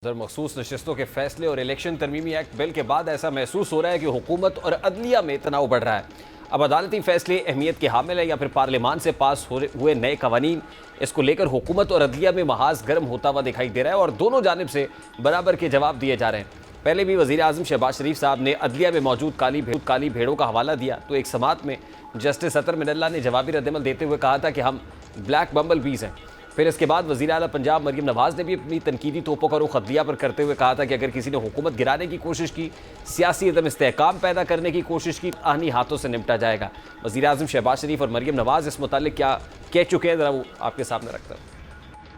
उधर मखसूस नशिस्तों के फैसले और इलेक्शन तरमीमी एक्ट बिल के बाद ऐसा महसूस हो रहा है कि हुकूमत और अदलिया में तनाव बढ़ रहा है। अब अदालती फैसले अहमियत के हामिल है या फिर पार्लियामान से पास हुए नए कवानीन, इसको लेकर हुकूमत और अदलिया में महाज गर्म होता हुआ दिखाई दे रहा है और दोनों जानिब से बराबर के जवाब दिए जा रहे हैं। पहले भी वज़ीर आज़म शहबाज शरीफ साहब ने अदलिया में मौजूद काली भेड़ों का हवाला दिया तो एक समात में जस्टिस अतर मिनल्ला ने जवाबी रद्दमल देते हुए कहा था कि हम ब्लैक बम्बल बीज हैं। फिर इसके बाद वज़ीर आला पंजाब मरियम नवाज़ ने भी अपनी तनकीदी तोपों का रुख अदलिया पर करते हुए कहा था कि अगर किसी ने हुकूमत गिराने की कोशिश की, सियासी अदम इस्तेहकाम पैदा करने की कोशिश की, आहनी हाथों से निपटा जाएगा। वज़ीर आज़म शहबाज शरीफ और मरियम नवाज़ इस मुतालिक क्या कह चुके हैं, ज़रा वो आपके सामने रखता हूँ।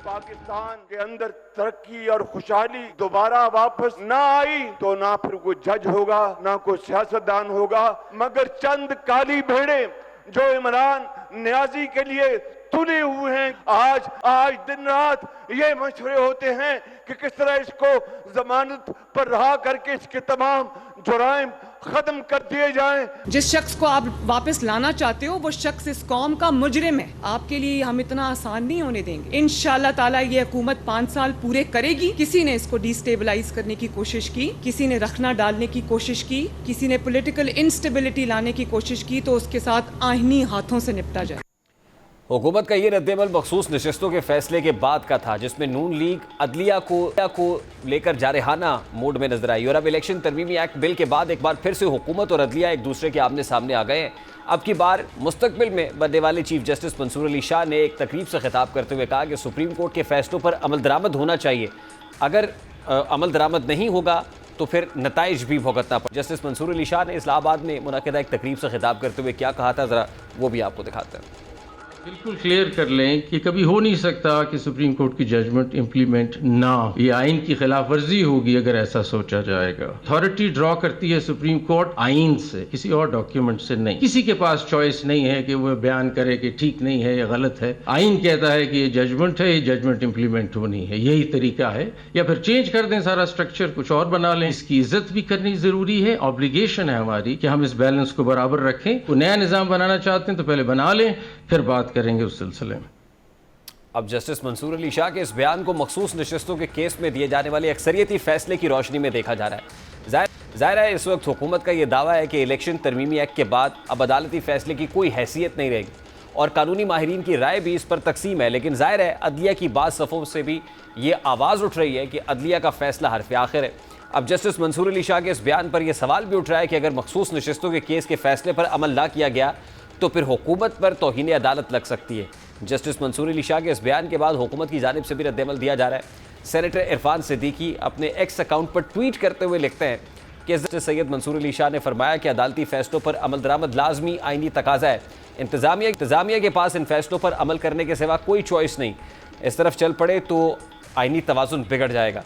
पाकिस्तान के अंदर तरक्की और खुशहाली दोबारा वापस ना आई तो ना फिर कोई जज होगा, ना कोई सियासतदान होगा, मगर चंद काली भेड़े जो इमरान नियाजी के लिए तुले हुए हैं। आज दिन रात ये मशवरे होते हैं कि किस तरह इसको जमानत पर रहा करके इसके तमाम जुराइम खत्म कर दिए जाएं। जिस शख्स को आप वापस लाना चाहते हो वो शख्स इस कौम का मुजरिम है। आपके लिए हम इतना आसान नहीं होने देंगे। इंशाअल्लाह ताला ये हुकूमत 5 साल पूरे करेगी। किसी ने इसको डिस्टेबलाइज करने की कोशिश की, किसी ने रखना डालने की कोशिश की, किसी ने पॉलिटिकल इंस्टेबिलिटी लाने की कोशिश की, तो उसके साथ आईनी हाथों से निपटा जाए। हुकूमत का ये रद्देमल मखसूस नशिस्तों के फैसले के बाद का था, जिसमें नून लीग अदलिया को लेकर जारहाना मोड में नजर आई और अब इलेक्शन तरमीमी एक्ट बिल के बाद एक बार फिर से हुकूमत और अदलिया एक दूसरे के आमने सामने आ गए हैं। अब की बार मुस्तकबिल में बनने वाले चीफ जस्टिस मंसूर अली शाह ने एक तकरीब से खिताब करते हुए कहा कि सुप्रीम कोर्ट के फैसलों पर अमल दरामद होना चाहिए। अगर अमल दरामद नहीं होगा तो फिर नताइज भी भुगतना पड़े। जस्टिस मंसूर अली शाह ने इस्लामाबाद में मुनक़िदा एक तकरीब से खिताब करते हुए क्या कहा था, ज़रा वो भी आपको दिखाते हैं। बिल्कुल क्लियर कर लें कि कभी हो नहीं सकता कि सुप्रीम कोर्ट की जजमेंट इम्प्लीमेंट ना, ये आइन की खिलाफ वर्जी होगी अगर ऐसा सोचा जाएगा। अथॉरिटी ड्रॉ करती है सुप्रीम कोर्ट आइन से, किसी और डॉक्यूमेंट से नहीं। किसी के पास चॉइस नहीं है कि वह बयान करे कि ठीक नहीं है या गलत है। आइन कहता है कि ये जजमेंट है, ये जजमेंट इम्प्लीमेंट होनी है, यही तरीका है। या फिर चेंज कर दें सारा स्ट्रक्चर, कुछ और बना लें। इसकी इज्जत भी करनी जरूरी है, ऑब्लिगेशन है हमारी कि हम इस बैलेंस को बराबर रखें। तो नया निज़ाम बनाना चाहते हैं तो पहले बना लें, फिर बात करेंगे उस सिलसिले में। अब जस्टिस मंसूर अली शाह के इस बयान को मखसूस नशिस्तों के केस में दिए जाने वाले अक्सरियती फैसले की रोशनी में देखा जा रहा है। जाहिर है इस वक्त हुकूमत का यह दावा है कि इलेक्शन तरमीमी एक्ट के बाद अब अदालती फैसले की कोई हैसियत नहीं रहेगी और कानूनी माहिरीन की राय भी इस पर तकसीम है। लेकिन जाहिर है अदलिया की बात सफ़ों से भी ये आवाज़ उठ रही है कि अदलिया का फैसला हरफ आखिर है। अब जस्टिस मंसूर अली शाह के इस बयान पर यह सवाल भी उठ रहा है कि अगर मखसूस नशिस्तों के केस के फैसले पर अमल ना किया गया तो फिर हुकूमत पर तौहीन अदालत लग सकती है। जस्टिस मंसूर अली शाह के इस बयान के बाद हुकूमत की जानिब से भी रद्दमल दिया जा रहा है। सेनेटर इरफान सिद्दीकी अपने एक्स अकाउंट पर ट्वीट करते हुए लिखते हैं कि जस्टिस सैयद मंसूर अली शाह ने फरमाया कि अदालती फैसलों पर अमल दरामद लाजमी आइनी तकाजा है। इंतजामिया के पास इन फैसलों पर अमल करने के सिवा कोई चॉइस नहीं। इस तरफ चल पड़े तो आइनी तवाज़ुन बिगड़ जाएगा।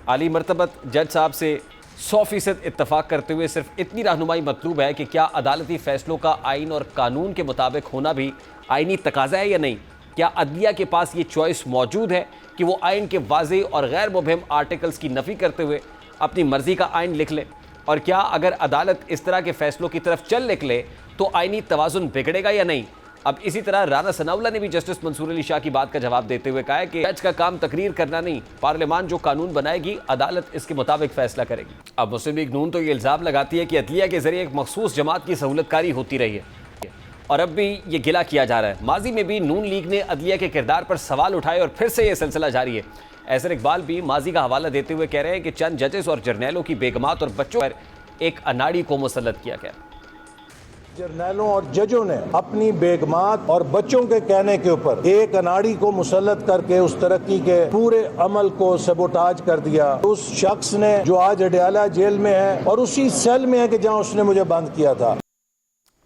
आली मरतबत जज साहब से 100% इत्तफाक करते हुए सिर्फ इतनी रहनुमाई मतलूब है कि क्या अदालती फैसलों का आइन और कानून के मुताबिक होना भी आइनी तकाजा है या नहीं। क्या अदलिया के पास ये चॉइस मौजूद है कि वो आइन के वाज़ेह और गैर मुबहम आर्टिकल्स की नफ़ी करते हुए अपनी मर्ज़ी का आइन लिख ले, और क्या अगर अदालत इस तरह के फैसलों की तरफ चल निकले तो आइनी तवाज़ुन बिगड़ेगा या नहीं। अब इसी तरह राना सनाउल्ला ने भी जस्टिस मंसूर अली शाह की बात का जवाब देते हुए कहा है कि जज का काम तकरीर करना नहीं, पार्लियामान जो कानून बनाएगी अदालत इसके मुताबिक फैसला करेगी। अब मुस्लिम लीग नून तो ये इल्ज़ाम लगाती है कि अदलिया के जरिए एक मखसूस जमात की सहूलतकारी होती रही है और अब भी ये गिला किया जा रहा है। माजी में भी नून लीग ने अदलिया के किरदार पर सवाल उठाए और फिर से ये सिलसिला जारी है। ऐसर इकबाल भी माजी का हवाला देते हुए कह रहे हैं कि चंद जजेस और जर्नैलों की बेगमात और बच्चों पर एक अनाड़ी को मुसल्लत किया गया। जर्नैलों और जजों ने अपनी बेगमात और बच्चों के कहने के ऊपर एक अनाड़ी को मुसल्लत करके उस तरक्की के पूरे अमल को सबोटाज कर दिया। उस शख्स ने जो आज अडयाला जेल में है और उसी सेल में है कि जहां उसने मुझे बंद किया था।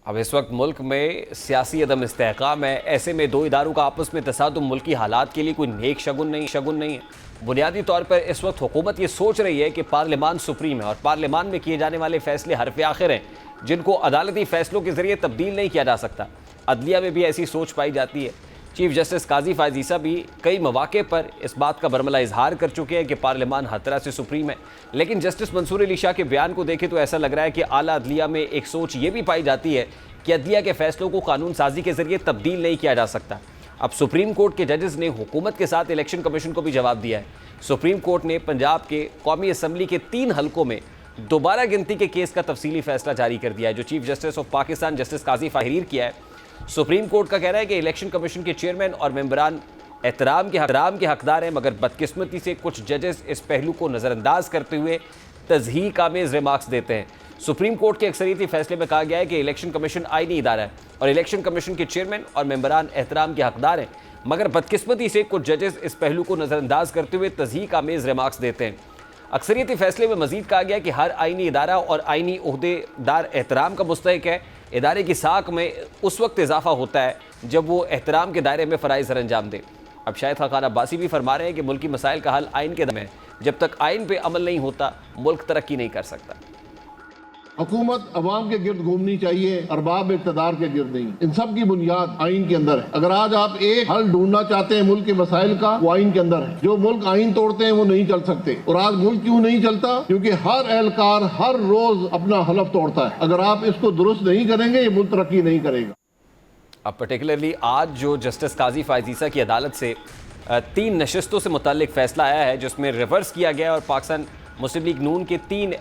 अब इस वक्त मुल्क में सियासी अदम इस्तेहकाम है। ऐसे में दो इदारों का आपस में तसादुम मुल्की हालात के लिए कोई नेक शगुन नहीं है। बुनियादी तौर पर इस वक्त हुकूमत ये सोच रही है कि पार्लियामान सुप्रीम है और पार्लियामान में किए जाने वाले फैसले हरफ आखिर हैं जिनको अदालती फैसलों के जरिए तब्दील नहीं किया जा सकता। अदलिया में भी ऐसी सोच पाई जाती है। चीफ जस्टिस काजी फायज़ ईसा भी कई मौके पर इस बात का बरमला इजहार कर चुके हैं कि पार्लियामान हर तरह से सुप्रीम है। लेकिन जस्टिस मंसूर अली शाह के बयान को देखें तो ऐसा लग रहा है कि आला अदलिया में एक सोच ये भी पाई जाती है कि अदलिया के फैसलों को कानून साजी के जरिए तब्दील नहीं किया जा सकता। अब सुप्रीम कोर्ट के जजेस ने हुकूमत के साथ इलेक्शन कमीशन को भी जवाब दिया है। सुप्रीम कोर्ट ने पंजाब के कौमी असम्बली के 3 हलकों में दोबारा गिनती के केस का तफसीली फैसला जारी कर दिया है, जो chief justice of Pakistan justice Qazi तहरीर किया है। सुप्रीम कोर्ट का कहना है कि इलेक्शन कमीशन के चेयरमैन और मेंबरान एहतराम के हकदार हैं, मगर बदकिस्मती से कुछ जजेस इस पहलू को नज़रअंदाज करते हुए तज़हीक आमेज़ रिमार्क्स देते हैं। सुप्रीम कोर्ट के अक्सरियती फैसले में कहा गया है कि इलेक्शन कमीशन आईनी इदारा है और इलेक्शन कमीशन के चेयरमैन और मेंबरान एहतराम के हकदार हैं, मगर बदकिस्मती से कुछ जजेस इस पहलू को नज़रअंदाज करते हुए तज़हीक आमेज़ रिमार्क्स देते हैं। अक्सरियती फैसले में मजीद कहा गया कि हर आईनी इदारा और आईनी ओहदेदार एहतराम का मुस्तहिक है। इदारे की साख में उस वक्त इजाफा होता है जब वो एहतराम के दायरे में फ़राइज़ सर अंजाम दे। अब शायद खान अब्बासी भी फरमा रहे हैं कि मुल्की मसाइल का हल आइन के दम है, जब तक आइन पे अमल नहीं होता मुल्क तरक्की नहीं कर सकता। हुकूमत अवाम के गिर्द घूमनी चाहिए, अरबाब इक़्तिदार के गिर्द नहीं। इन सब की बुनियाद आइन के अंदर है। अगर आज आप एक हल ढूंढना चाहते हैं मुल्क के मसाइल का, वो आइन के अंदर है। जो मुल्क आइन तोड़ते हैं वो नहीं चल सकते। और आज मुल्क क्यों नहीं चलता? क्योंकि हर एहलकार हर रोज अपना हलफ तोड़ता है। अगर आप इसको दुरुस्त नहीं करेंगे ये मुल्क तरक्की नहीं करेगा। अब पर्टिकुलरली आज जो जस्टिस काजी फायजीसा की अदालत से 3 नशस्तों से मुताल्लिक फ़ैसला आया है, जिसमें रिवर्स किया गया और पाकिस्तान मुस्लिम लीग नून के 3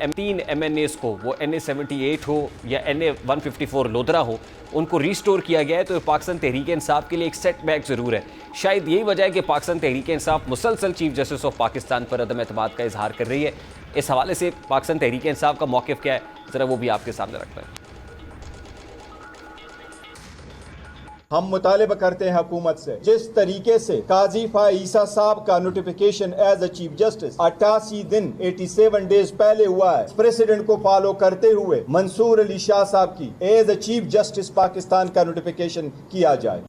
MNAs को, वो NA 78 हो या NA 154 लोधरा हो, उनको रिस्टोर किया गया है। तो पाकिस्तान तहरीक इंसाफ के लिए एक सेटबैक ज़रूर है। शायद यही वजह है कि पाकिस्तान तहरीक इंसाफ मुसलसल चीफ जस्टिस ऑफ पाकिस्तान पर अदम एतमाद का इजहार कर रही है। इस हवाले से पाकिस्तान तहरीक इंसाफ का मौक़िफ़ क्या है, ज़रा वो भी आपके सामने रखते हैं। हम मुतालिबा करते हैं हुकूमत से, जिस तरीके से काजी फाईसा साहब का notification as a chief justice 88 दिन 87 डेज पहले हुआ है, प्रेसिडेंट को फॉलो करते हुए मंसूर अली शाह साहब की as a chief justice Pakistan का नोटिफिकेशन किया जाए।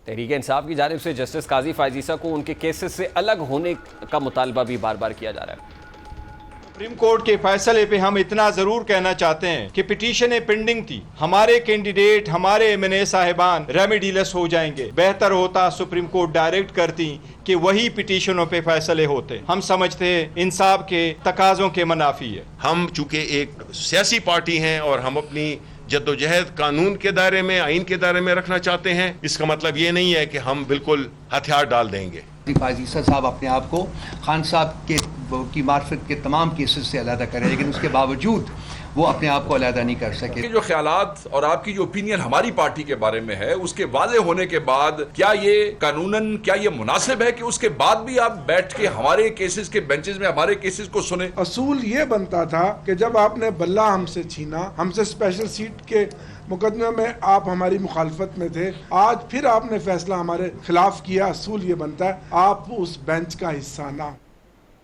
तहरीक इंसाफ की जानिब से जस्टिस काजी फायजीसा को उनके केसेस से अलग होने का मुतालबा भी बार बार किया जा रहा है। सुप्रीम कोर्ट के फैसले पे हम इतना जरूर कहना चाहते हैं कि पिटीशनें पेंडिंग थी, हमारे कैंडिडेट हमारे MNA साहिबान रेमेडीलेस हो जाएंगे। बेहतर होता सुप्रीम कोर्ट डायरेक्ट करती कि वही पिटीशनों पे फैसले होते। हम समझते हैं इंसाफ के तकाजों के मुनाफी है। हम चूंकि एक सियासी पार्टी हैं और हम अपनी जद्दोजहद कानून के दायरे में, आइन के दायरे में रखना चाहते हैं, इसका मतलब ये नहीं है कि हम बिल्कुल हथियार डाल देंगे। फायजीसा साहब अपने आप को खान साहब की मार्फत के तमाम केसेस से अलग करें, लेकिन उसके बावजूद वो अपने आप को अलग नहीं कर सके। जो ख्यालात और आपकी जो ओपिनियन हमारी पार्टी के बारे में है, उसके वाजे होने के बाद क्या ये कानूनन क्या ये मुनासिब है कि उसके बाद भी आप बैठ के हमारे केसेस के बेंचेस में हमारे केसेस को सुने? असूल ये बनता था कि जब आपने बल्ला हमसे छीना, हमसे स्पेशल सीट के मुकदमे में आप हमारी मुखालफत में थे, आज फिर आपने फैसला हमारे खिलाफ किया, असूल ये बनता है आप उस बेंच का हिस्सा ना।